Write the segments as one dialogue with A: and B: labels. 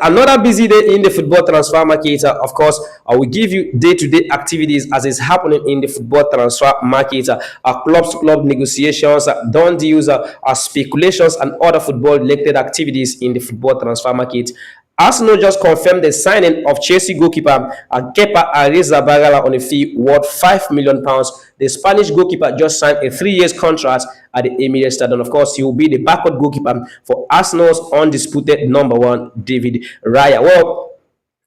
A: another busy day in the football transfer market. Of course, I will give you day-to-day activities as is happening in the football transfer market. Club-to-club negotiations, done deals, speculations, and other football-related activities in the football transfer market. Arsenal just confirmed the signing of Chelsea goalkeeper Kepa Arrizabalaga on a fee worth £5 million. The Spanish goalkeeper just signed a 3 year contract at the Emirates Stadium. Of course, he will be the backup goalkeeper for Arsenal's undisputed number one, David Raya. Well,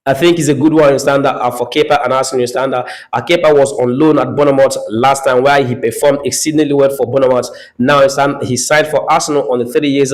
A: I think it's a good one in standard for Kepa and Arsenal in standard. Kepa was on loan at Bournemouth last time where he performed exceedingly well for Bournemouth. Now he signed for Arsenal on a 3 year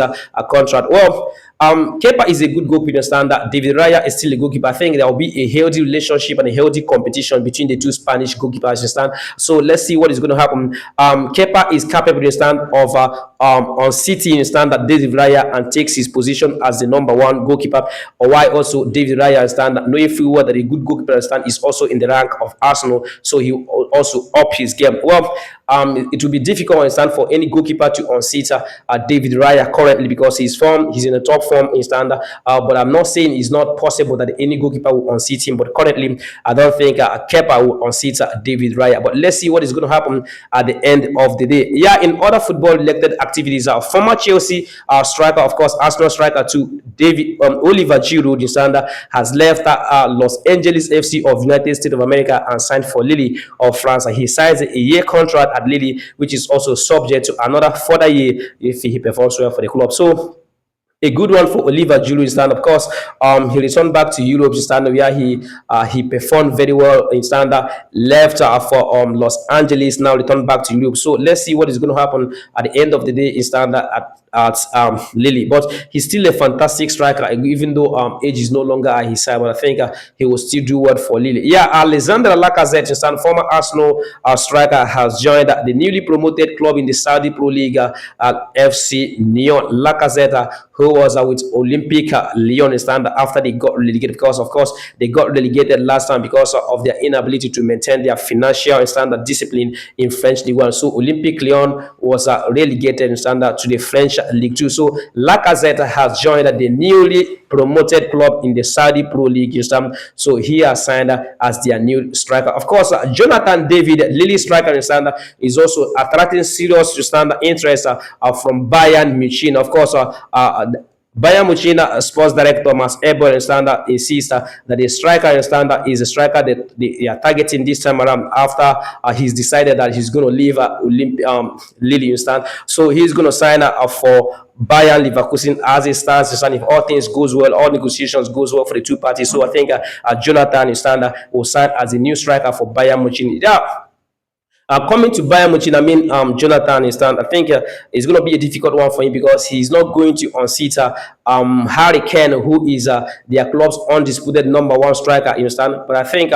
A: contract. Well, Kepa is a good goalkeeper standard. David Raya is still a goalkeeper. I think there will be a healthy relationship and a healthy competition between the two Spanish goalkeepers. Understand? So let's see what is going to happen. Kepa is capable in stand of on City in standard David Raya and takes his position as the number one goalkeeper. Or why also David Raya in stand knowing full well that a good goalkeeper in stand is also in the rank of Arsenal, so he will also up his game. Well, it will be difficult in stand for any goalkeeper to unseat David Raya currently because he's in a top form in standard. But I'm not saying it's not possible that any goalkeeper will unseat him. But currently, I don't think Kepa will unseat David Raya. But let's see what is going to happen at the end of the day. Yeah, in other football-related activities, former Chelsea striker, of course, Arsenal striker to Oliver Giroud in standard has left Los Angeles FC of United States of America and signed for Lille of France. He signs a year contract at Lille, which is also subject to another further year if he performs well for the club. So a good one for Oliver Giroud stand. Of course, he returned back to Europe in standard where he performed very well in standard. Left for Los Angeles, now returned back to Europe. So let's see what is going to happen at the end of the day in standard at Lille. But he's still a fantastic striker, even though age is no longer at his side. But I think he will still do well for Lille. Yeah, Alexander Lacazette, stand, former Arsenal striker, has joined the newly promoted club in the Saudi Pro League, FC Nyon. Lacazette, who was with Olympic Lyon stand after they got relegated, because of course they got relegated last time because of their inability to maintain their financial standard discipline in French League 1. So Olympic Lyon was relegated in standard to the French League 2. So Lacazette has joined the newly promoted club in the Saudi Pro League. So he has signed as their new striker. Of course, Jonathan David, Lille striker in standard, is also attracting serious standard interest from Bayern Munich. Of course, Bayern Munich sports director Thomas Ebel in standard insists that the striker in standard is a striker that they are targeting this time around after he's decided that he's going to leave Lille in standard. So he's going to sign up for Bayern Leverkusen as it starts. And if all things goes well, all negotiations goes well for the two parties. So I think Jonathan in standard will sign as a new striker for Bayern Munich. Yeah. Coming to Bayern Munich, I mean, Jonathan is stand. I think it's going to be a difficult one for him because he's not going to unseat Harry Kane, who is their club's undisputed number one striker. You understand? But I think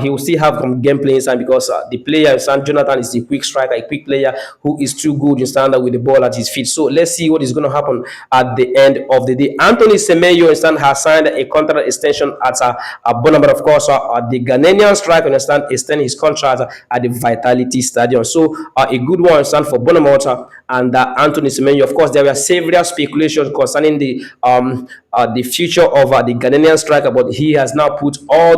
A: he will still have some gameplay inside because the player, Jonathan, is a quick striker, a quick player who is too good in standard with the ball at his feet. So let's see what is going to happen at the end of the day. Anthony Semenyo has signed a contract extension at Bournemouth. Of course, the Ghanaian striker extend his contract at the Vitality Stadium. So a good one for Bournemouth and Anthony Semenyo. Of course, there were several speculations concerning the future of the Ghanaian striker, but he has now put all